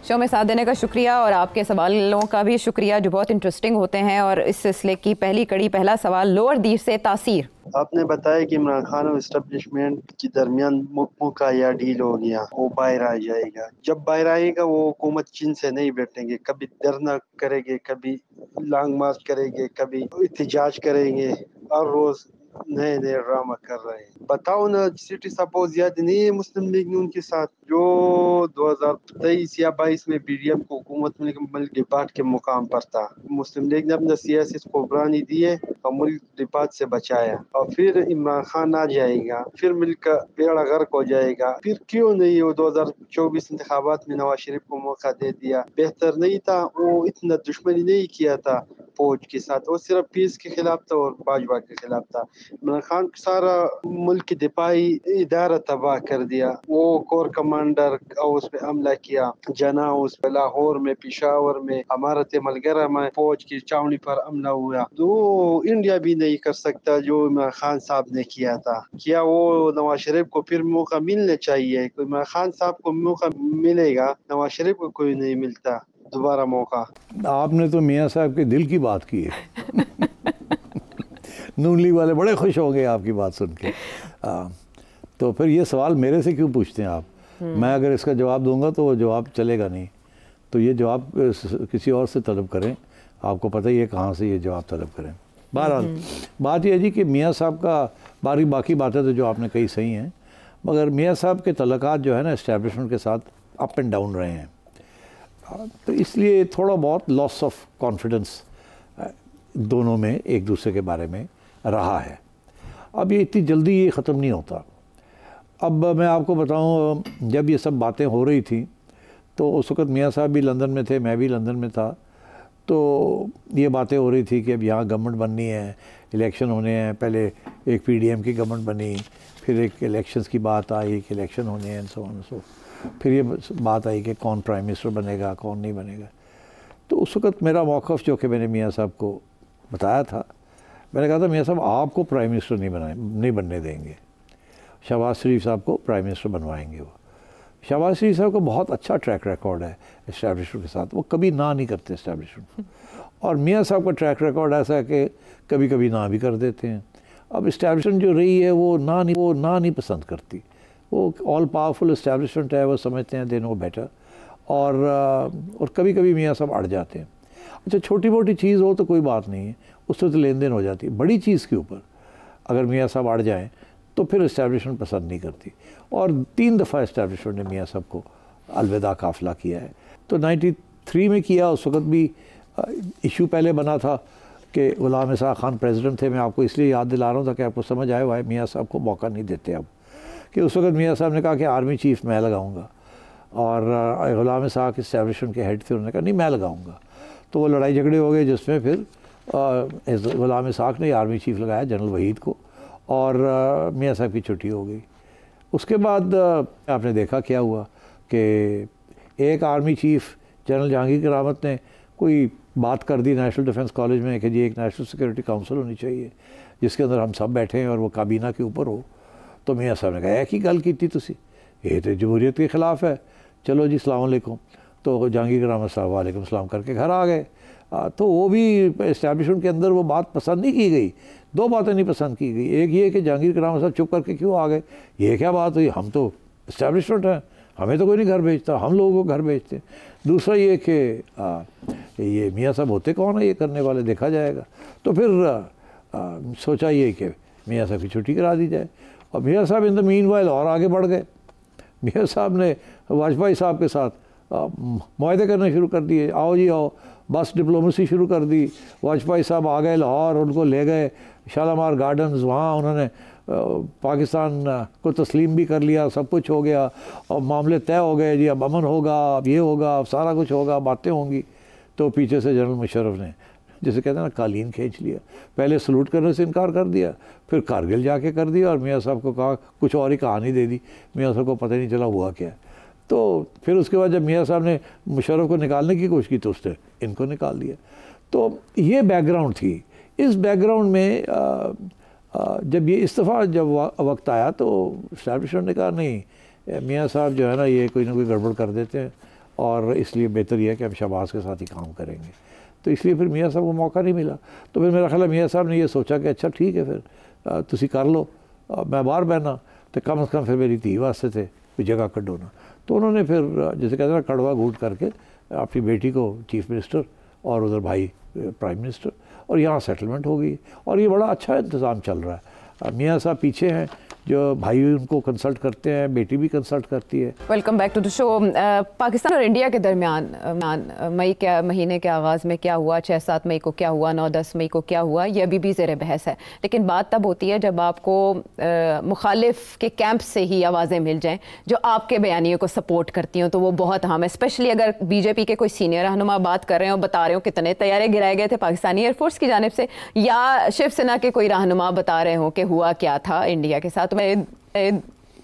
Show में साथ देने का शुक्रिया और आपके सवालों का भी शुक्रिया जो बहुत इंटरेस्टिंग होते हैं। और इस सिलसिले की पहली कड़ी, पहला सवाल, लोअर दीर से तासीर। आपने बताया कि इमरान खान और इस्टेब्लिशमेंट के दरमियान मौका या डील हो गया, वो बाहर आ जाएगा। जब बाहर आएगा वो हुकूमत चीन से नहीं बैठेंगे, कभी धरना करेंगे, कभी लॉन्ग मार्च करेंगे, कभी एहतजाज करेंगे और रोज नए नए ड्रामा कर रहे हैं। बताओ ना, सिटी सपोज ज्यादा नहीं है मुस्लिम लीग ने उनके साथ, जो 2023 या 22 में पीडीएम को हुकूमत मुल्क डिपार्ट के मुकाम पर था। मुस्लिम लीग ने अपना सियासी कुर्बानी दी है और मुल्क डिपार्ट से बचाया, और फिर इमरान खान आ जाएगा, फिर मुल्क का बेड़ा गर्क हो जाएगा। फिर क्यों नहीं वो 2024 इंतखाबात में नवाज शरीफ को मौका दे दिया? बेहतर नहीं था? वो इतना दुश्मनी नहीं किया था फौज के साथ, वो सिर्फ पीस के खिलाफ था और भाजपा के खिलाफ था। इमरान खान सारा मुल्क की दिफाई इदारा तबाह कर दिया। वो कोर कमांडर और उस पर हमला किया, जना उस पर लाहौर में, पिशावर में, अमारत मलगरा में फौज की छावनी पर हमला हुआ। तो इंडिया भी नहीं कर सकता जो इमरान खान साहब ने किया था। क्या वो नवाज शरीफ को फिर मौका मिलना चाहिए? इमरान खान साहब को मौका मिलेगा, नवाज शरीफ को कोई नहीं मिलता दोबारा मौका। आपने तो मियाँ साहब के दिल की बात की है। नून लीग वाले बड़े खुश हो गए आपकी बात सुन के। तो फिर ये सवाल मेरे से क्यों पूछते हैं आप? मैं अगर इसका जवाब दूंगा तो वो जवाब चलेगा नहीं, तो ये जवाब किसी और से तलब करें। आपको पता ही है कहाँ से ये जवाब तलब करें। बहरहाल बात यह है जी कि मियाँ साहब का बाकी बातें तो जो आपने कही सही हैं, मगर मियाँ साहब के तल्लुकात जो है ना इस्टेब्लिशमेंट के साथ अप एंड डाउन रहे हैं, तो इसलिए थोड़ा बहुत लॉस ऑफ कॉन्फिडेंस दोनों में एक दूसरे के बारे में रहा है। अब ये इतनी जल्दी ये ख़त्म नहीं होता। अब मैं आपको बताऊं, जब ये सब बातें हो रही थी तो उस वक़्त मियाँ साहब भी लंदन में थे, मैं भी लंदन में था। तो ये बातें हो रही थी कि अब यहाँ गवर्नमेंट बननी है, इलेक्शन होने हैं। पहले एक पीडीएम की गवर्नमेंट बनी, फिर एक इलेक्शंस की बात आई कि इलेक्शन होने हैं, सो फिर ये बात आई कि कौन प्राइम मिनिस्टर बनेगा, कौन नहीं बनेगा। तो उस वक़्त मेरा मौक़िफ़ जो कि मैंने मियाँ साहब को बताया था, मैंने कहा था मियाँ साहब आपको प्राइम मिनिस्टर नहीं बनने देंगे, शहबाज शरीफ साहब को प्राइम मिनिस्टर बनवाएंगे। वो शहबाज शरीफ साहब का बहुत अच्छा ट्रैक रिकॉर्ड है इस्टेब्लिशमेंट के साथ, वो कभी ना नहीं करते इस्टेब्लिशमेंट। और मियाँ साहब का ट्रैक रिकॉर्ड ऐसा है कि कभी कभी ना भी कर देते हैं। अब इस्टेब्लिशमेंट जो रही है वो ना नहीं पसंद करती। वो ऑल पावरफुल इस्टेब्लिशमेंट है, वो समझते हैं दे नो बेटर। और कभी कभी मियाँ साहब अड़ जाते हैं। अच्छा, छोटी मोटी चीज़ हो तो कोई बात नहीं है, उससे तो लेन देन हो जाती है। बड़ी चीज़ के ऊपर अगर मियाँ साहब अड़ जाएँ तो फिर इस्टेब्लिशमेंट पसंद नहीं करती। और 3 दफ़ा इस्टेब्लिशमेंट ने मियाँ साहब को अलविदा काफ़िला किया है। तो 93 में किया, उस वक़्त भी इशू पहले बना था कि ग़ुलाम इसहाक़ खान प्रेसिडेंट थे। मैं आपको इसलिए याद दिला रहा हूँ ताकि आपको समझ आए हुआ है मियाँ साहब को मौका नहीं देते अब, कि उस वक़्त मियाँ साहब ने कहा कि आर्मी चीफ़ मैं लगाऊंगा, और ग़ुलाम इसहाक़ इस्टेब्लिशमेंट के हेड थे, उन्होंने कहा नहीं मैं लगाऊंगा। तो वो लड़ाई झगड़े हो गए, जिसमें फिर ग़ुलाम इसहाक़ ने आर्मी चीफ़ लगाया जनरल वहीद को, और मियाँ साहब की छुट्टी हो गई। उसके बाद आपने देखा क्या हुआ कि एक आर्मी चीफ़ जनरल जहांगीर करामत ने कोई बात कर दी नेशनल डिफेंस कॉलेज में कि जी एक नेशनल सिक्योरिटी काउंसिल होनी चाहिए जिसके अंदर हम सब बैठे हैं और वो काबीना के ऊपर हो। तो मियाँ साहब ने कहा एक ही गल की तुसी, ये तो जमहूरियत के ख़िलाफ़ है, चलो जी अस्सलाम वालेकुम। तो जहांगीर करामत साहब वालेकुम सलाम करके घर आ गए। तो वो भी इस्टेब्लिशमेंट के अंदर वो बात पसंद नहीं की गई। 2 बातें नहीं पसंद की गई। एक ये कि जहांगीर करामत साहब चुप करके क्यों आ गए, ये क्या बात हुई, हम तो इस्टेब्लिशमेंट हैं, हमें तो कोई नहीं घर भेजता, हम लोगों को घर भेजते। दूसरा ये कि ये मियाँ साहब होते कौन है ये करने वाले, देखा जाएगा। तो फिर सोचा ये कि मियाँ साहब की छुट्टी करा दी जाए। और मियाँ साहब इन द मीनवाइल और आगे बढ़ गए। मियाँ साहब ने वाजपेयी साहब के साथ मुआहदे करने शुरू कर दिए, आओ जी आओ, बस डिप्लोमेसी शुरू कर दी। वाजपेयी साहब आ गए लाहौर, उनको ले गए शालामार गार्डन्स, वहाँ उन्होंने पाकिस्तान को तस्लीम भी कर लिया, सब कुछ हो गया और मामले तय हो गए जी, अब अमन होगा, अब ये होगा, अब सारा कुछ होगा, बातें होंगी। तो पीछे से जनरल मुशर्रफ ने, जैसे कहते हैं ना, कालीन खींच लिया। पहले सलूट करने से इनकार कर दिया, फिर कारगिल जाके कर दिया, और मियाँ साहब को कहा कुछ और ही कहानी दे दी। मियाँ साहब को पता ही नहीं चला हुआ क्या। तो फिर उसके बाद जब मियाँ साहब ने मुशर्रफ को निकालने की कोशिश की तो उसने इनको निकाल दिया। तो ये बैकग्राउंड थी। इस बैकग्राउंड में जब ये इस्तीफ़ा जब वक्त आया तो इस्टेब्लिशमेंट ने कहा नहीं, मियाँ साहब जो है ना ये कोई ना कोई गड़बड़ कर देते हैं और इसलिए बेहतर यह है कि हम शहबाज के साथ ही काम करेंगे। तो इसलिए फिर मियाँ साहब को मौका नहीं मिला। तो फिर मेरा ख्याल है मियाँ साहब ने ये सोचा कि अच्छा ठीक है फिर तुसी कर लो, मैं बाहर बहना तो कम से कम फिर मेरी धी वास्ते थे कोई जगह कड्डो ना। तो उन्होंने फिर जैसे कहते हैं ना कड़वा घूट करके अपनी बेटी को चीफ मिनिस्टर और उधर भाई प्राइम मिनिस्टर, और यहाँ सेटलमेंट हो गई और ये बड़ा अच्छा इंतज़ाम चल रहा है। मियाँ साहब पीछे हैं, जो भाई उनको कंसल्ट करते हैं, बेटी भी कंसल्ट करती है। Welcome back to the show. Pakistan और इंडिया के दरमियान मई के महीने के आगाज़ में क्या हुआ, 6-7 मई को क्या हुआ, 9-10 मई को क्या हुआ, ये अभी भी ज़ेर बहस है। लेकिन बात तब होती है जब आपको मुखालिफ के कैंप से ही आवाज़ें मिल जाएं जो आपके बयानियों को सपोर्ट करती हों, तो वो बहुत अहम है। स्पेशली अगर बीजेपी के कोई सीनियर रहनुमा बात कर रहे हो, बता रहे हो कितने तैयारे गिराए गए थे पाकिस्तानी एयरफोर्स की जानिब से, या शिवसेना के कोई रहनुमा बता रहे हो कि हुआ क्या था इंडिया के साथ। मैं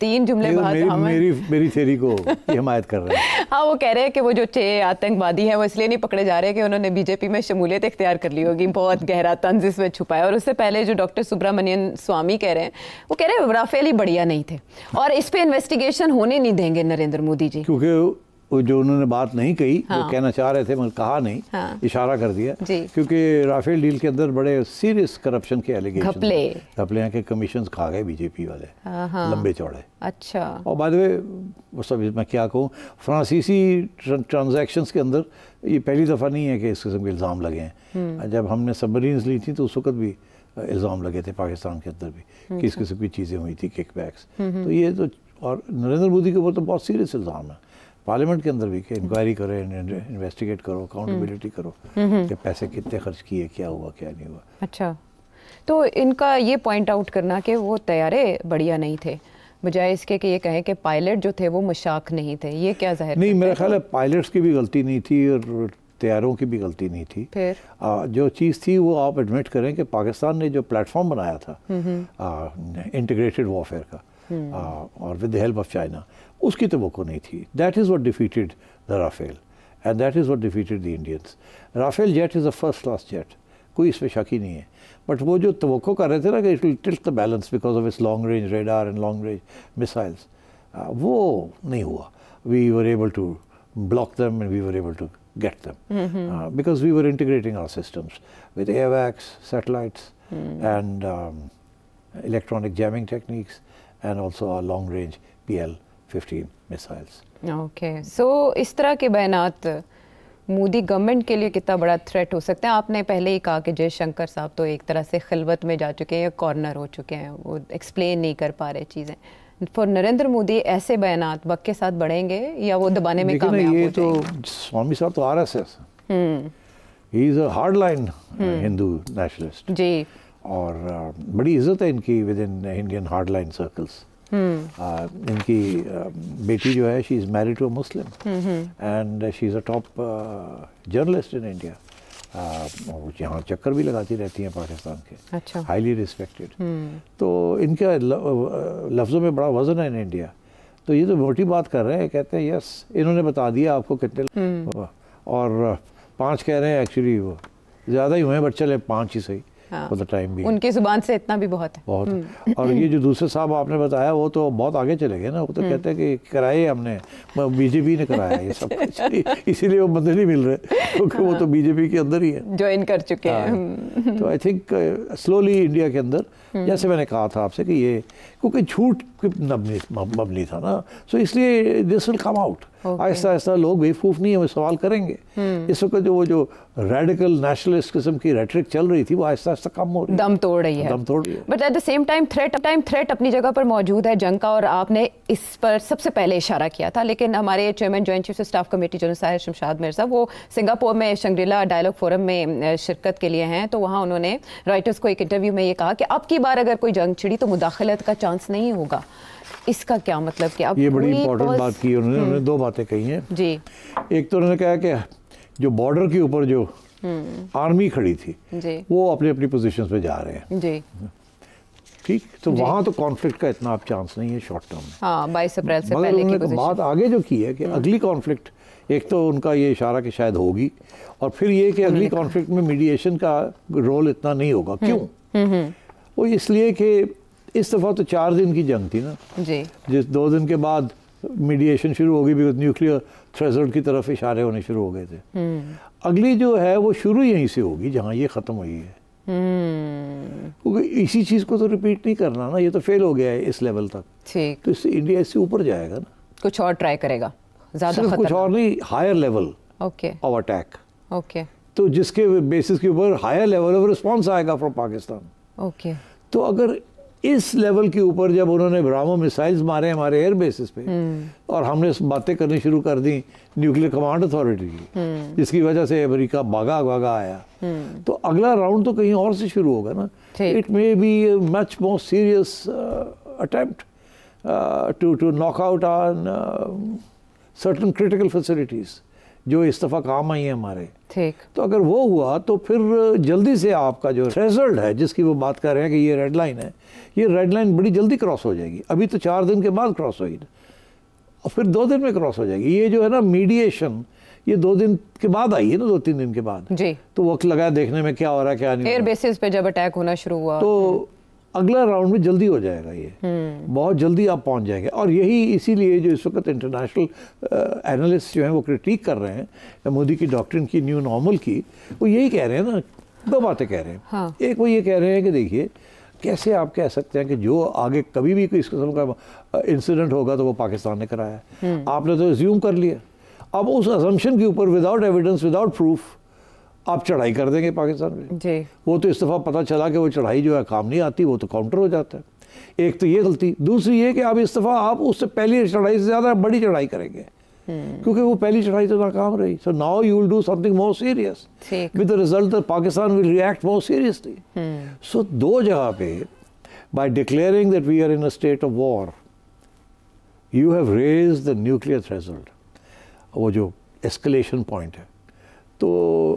3 जुमले बाद मेरी थ्योरी को हिमायत कर रहे हैं। हाँ, वो कह रहे हैं कि वो जो 6 आतंकवादी हैं वो इसलिए नहीं पकड़े जा रहे कि उन्होंने बीजेपी में शमूलियत इख्तियार कर ली होगी, बहुत गहरा तंज इसमें छुपा है। और उससे पहले जो डॉक्टर सुब्रमण्यन स्वामी कह रहे हैं, वो कह रहे हैं राफेल ही बढ़िया नहीं थे और इस पे इन्वेस्टिगेशन होने नहीं देंगे नरेंद्र मोदी जी, क्योंकि वो जो उन्होंने बात नहीं कही, हाँ, वो कहना चाह रहे थे मगर कहा नहीं, हाँ, इशारा कर दिया, क्योंकि राफेल डील के अंदर बड़े सीरियस करप्शन के एलिगेशन घपले हैं कि कमीशंस खा गए बीजेपी वाले, हाँ, लंबे चौड़े। अच्छा। और बाद में वो सब मैं क्या कहूँ, फ्रांसीसी ट्रांजैक्शंस के अंदर ये पहली दफ़ा नहीं है कि इस किस्म के इल्ज़ाम लगे हैं। जब हमने सबमरीन्स ली थी तो उस वक्त भी इल्ज़ाम लगे थे पाकिस्तान के अंदर भी कि इस किस्म की चीज़ें हुई थी, किकबैक्स। तो ये तो, और नरेंद्र मोदी के ऊपर तो बहुत सीरियस इल्ज़ाम है पार्लियामेंट के अंदर भी कि इंक्वायरी करो, इन्वेस्टिगेट करो, अकाउंटेबिलिटी करो कि पैसे कितने खर्च किए, क्या हुआ क्या नहीं हुआ। अच्छा, तो इनका ये पॉइंट आउट करना कि वो तैयारे बढ़िया नहीं थे, बजाय इसके कि ये कहें कि पायलट जो थे वो मुशाक नहीं थे, ये क्या ज़ाहिर नहीं, मेरा ख्याल है पायलट्स की भी गलती नहीं थी और तैयारों की भी गलती नहीं थी। फिर जो चीज़ थी वो आप एडमिट करें कि पाकिस्तान ने जो प्लेटफॉर्म बनाया था इंटीग्रेटेड वॉरफेयर का, और with the help of China, उसकी तवक्को नहीं थी। That is what defeated the Rafale and that is what defeated the Indians. Rafale jet is a first class jet, कोई इसमें शक ही नहीं है, बट वो जो तवक्को कर रहे थे ना कि it will tilt the balance because of its long range radar and long range missiles, वो नहीं हुआ। We were able to block them and we were able to get them because we were integrating our systems with AWACS, satellites, and electronic jamming techniques, and also our long-range PL-15 missiles. Okay, so इस तरह के बयानात Modi government के लिए कितना बड़ा threat हो सकते हैं? आपने पहले ही कहा कि जयशंकर साहब तो एक तरह से खिलवत में जा चुके हैं या कॉर्नर हो चुके हैं, वो एक्सप्लेन नहीं कर पा रहे चीज़ें। फॉर नरेंद्र मोदी ऐसे बयानात वक्त के साथ बढ़ेंगे या वो दबाने में कामयाब हो जाएंगे? तो स्वामी साहब तो RSS, he is a hard line Hindu nationalist ji, और बड़ी इज्जत है इनकी with in Indian hard line circles. इनकी बेटी जो है, she is married to a Muslim and she is a top journalist in India, यहाँ चक्कर भी लगाती रहती हैं पाकिस्तान के। अच्छा। Highly respected. तो इनका लफ्ज़ों में बड़ा वज़न है इन इंडिया। तो ये तो मोटी बात कर रहे हैं, कहते हैं यस इन्होंने बता दिया आपको कितने, और 5 कह रहे हैं, एक्चुअली वो ज़्यादा ही हुए बट चले 5 ही सही। फॉर द टाइम भी उनकी जुबान से इतना भी बहुत है, बहुत। और ये जो दूसरे साहब आपने बताया वो तो बहुत आगे चले गए ना, वो तो कहते हैं कि कराए हमने, बीजेपी ने कराया ये सब कुछ, इसीलिए वो बंदे नहीं मिल रहे क्योंकि वो तो बीजेपी के अंदर ही है, ज्वाइन कर चुके हैं। तो आई थिंक स्लोली इंडिया के अंदर, जैसे मैंने कहा था आपसे कि ये क्योंकि झूठ मबनी था ना, सो इसलिए this will come out. Aahista Aahista लोग बेवकूफ़ नहीं है, वो सवाल करेंगे। इस वक्त जो रेडिकल नेशनलिस्ट किस्म की रेटरिक चल रही थी वो आहिस्ता आहिस्ता कम हो रही है, दम तोड़ रही है। But at the same time threat अपनी जगह पर मौजूद है जंग का, और आपने इस पर सबसे पहले इशारा किया था। लेकिन हमारे chairman joint chief of staff committee general Sahir Shamshad Mirza, वो सिंगापुर में शंग्रीला डायलॉग फोरम में शिरकत के लिए हैं, तो वहाँ उन्होंने राइटर्स को एक इंटरव्यू में ये कहा कि अब की बार अगर कोई जंग छिड़ी तो मुदाखलत का चांस नहीं होगा। इसका क्या मतलब कि अब ये बड़ी इंपॉर्टेंट बात की उन्होंने 2 बातें कही हैं जी। एक तो उन्होंने कहा कि जो बॉर्डर के ऊपर जो आर्मी खड़ी थी जी, वो अपनी अपनी पोजीशंस पे जा रहे हैं जी, ठीक, तो वहाँ तो कॉन्फ्लिक्ट का इतना चांस नहीं है शॉर्ट टर्म में। हाँ, 22 अप्रैल से पहले की पोजीशन। बात आगे जो की है कि अगली कॉन्फ्लिक्ट, एक तो उनका ये इशारा कि शायद होगी, और फिर ये कि अगली कॉन्फ्लिक्ट में मीडिएशन का रोल इतना नहीं होगा। क्यों? वो इसलिए कि इस दफ़ा तो 4 दिन की जंग थी ना जी, जिस 2 दिन के बाद मीडिएशन शुरू होगी, बिकॉज न्यूक्लियर थ्रेशोल्ड की तरफ इशारे होने शुरू हो गए थे। अगली जो है वो शुरू यहीं से होगी जहाँ ये ख़त्म हुई है, क्योंकि इसी चीज़ को तो रिपीट नहीं करना ना, ये तो फेल हो गया है इस लेवल तक। ठीक, तो इससे इंडिया इससे ऊपर जाएगा ना, कुछ और ट्राई करेगा, ज़्यादा कुछ और नहीं, higher level okay of attack, okay तो जिसके बेसिस के ऊपर हायर लेवल ऑफ रिस्पॉन्स आएगा फ्रॉम पाकिस्तान। ओके, तो अगर इस लेवल के ऊपर जब उन्होंने ब्राह्मो मिसाइल्स मारे हमारे एयर बेसिस पे और हमने बातें करनी शुरू कर दी न्यूक्लियर कमांड अथॉरिटी की, जिसकी वजह से अमेरिका भागा भागा आया, तो अगला राउंड तो कहीं और से शुरू होगा ना। It may be much more serious attempt to knock out on certain critical facilities जो इस दफ़ा काम आई हैं हमारे। ठीक, तो अगर वो हुआ तो फिर जल्दी से आपका जो थ्रेशोल्ड है जिसकी वो बात कर रहे हैं कि ये रेड लाइन है, ये रेड लाइन बड़ी जल्दी क्रॉस हो जाएगी। अभी तो 4 दिन के बाद क्रॉस हुई और फिर 2 दिन में क्रॉस हो जाएगी। ये जो है ना मीडिएशन, ये 2 दिन के बाद आई है ना, 2-3 दिन के बाद जी, तो वक्त लगा देखने में क्या हो रहा है क्या नहीं। एयर बेसिस पे जब अटैक होना शुरू हुआ तो अगला राउंड में जल्दी हो जाएगा, ये बहुत जल्दी आप पहुंच जाएंगे। और यही इसीलिए जो इस वक्त इंटरनेशनल एनालिस्ट जो हैं वो क्रिटिक कर रहे हैं मोदी की डॉक्ट्रिन की, न्यू नॉर्मल की, वो यही कह रहे हैं ना, 2 बातें कह रहे हैं। हाँ। एक वो ये कह रहे हैं कि देखिए कैसे आप कह सकते हैं कि जो आगे कभी भी कोई इस किस्म का इंसिडेंट होगा तो वो पाकिस्तान ने कराया है, आपने तो एज्यूम कर लिया। अब उस असम्पशन के ऊपर विदाउट एविडेंस, विदाउट प्रूफ आप चढ़ाई कर देंगे पाकिस्तान में जी। वो तो इस दफ़ा पता चला कि वो चढ़ाई जो है काम नहीं आती, वो तो काउंटर हो जाता है। एक तो ये गलती, दूसरी ये कि आप इस दफ़ा आप उससे पहली चढ़ाई से ज़्यादा बड़ी चढ़ाई करेंगे, क्योंकि वो पहली चढ़ाई तो नाकाम रही। So now you will do something more serious with the result that Pakistan will react more seriously. So 2 जगह पे by declaring that we are in a state of war, you have raised the nuclear threshold, वो जो escalation point है, तो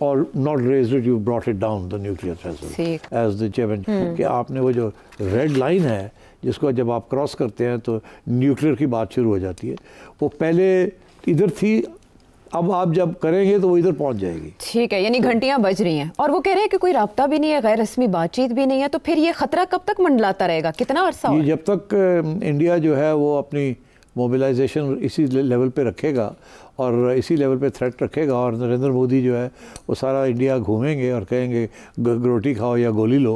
और not raised it, you brought it down the nuclear threshold as the chairman, कि आपने वो जो red line है जिसको जब आप क्रॉस करते हैं तो न्यूक्लियर की बात शुरू हो जाती है, वो पहले इधर थी, अब आप जब करेंगे तो वो इधर पहुंच जाएगी। ठीक है, यानी घंटियां बज रही हैं और वो कह रहे हैं कि कोई राब्ता भी नहीं है, गैर रस्मी बातचीत भी नहीं है, तो फिर ये खतरा कब तक मंडलाता रहेगा, कितना अरसा? ये जब तक इंडिया जो है वो अपनी मोबिलाइजेशन इसी लेवल पे रखेगा और इसी लेवल पे थ्रेट रखेगा, और नरेंद्र मोदी जो है वो सारा इंडिया घूमेंगे और कहेंगे रोटी खाओ या गोली लो,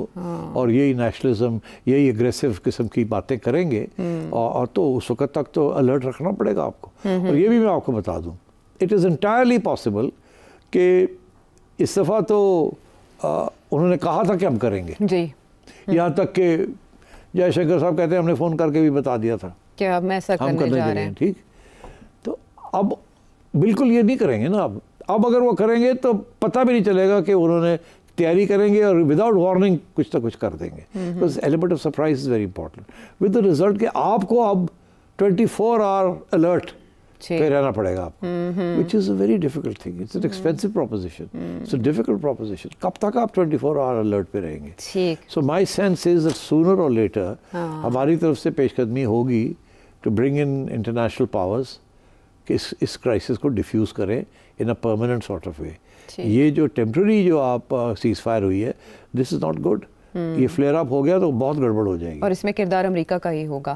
और यही नेशनलिज्म, यही एग्रेसिव किस्म की बातें करेंगे, और तो उस वक्त तक तो अलर्ट रखना पड़ेगा आपको। और ये भी मैं आपको बता दूं, इट इज़ एंटायरली पॉसिबल कि इस दफ़ा तो उन्होंने कहा था कि हम करेंगे जी, यहाँ तक कि जयशंकर साहब कहते हैं हमने फ़ोन करके भी बता दिया था क्या हम ऐसा करने जा रहे हैं। ठीक, तो अब बिल्कुल ये नहीं करेंगे ना। अब अगर वो करेंगे तो पता भी नहीं चलेगा कि उन्होंने तैयारी करेंगे और विदाउट वार्निंग कुछ ना कुछ कर देंगे। बस element of surprise is very important, with the result कि आपको अब 24 आवर अलर्ट पे रहना पड़ेगा आपको, which is a very difficult thing, it's an expensive proposition, it's a difficult proposition. कब तक आप 24 आवर अलर्ट पे रहेंगे? So my sense is that sooner or later हमारी तरफ से पेशकदमी होगी to bring in international powers कि इस क्राइसिस को डिफ्यूज़ करें in a permanent sort of way. ये जो टेम्प्रेरी जो आप सीज फायर हुई है, दिस इज़ नॉट गुड। ये फ्लेयर अप हो गया तो बहुत गड़बड़ हो जाएगी, और इसमें किरदार अमेरिका का ही होगा।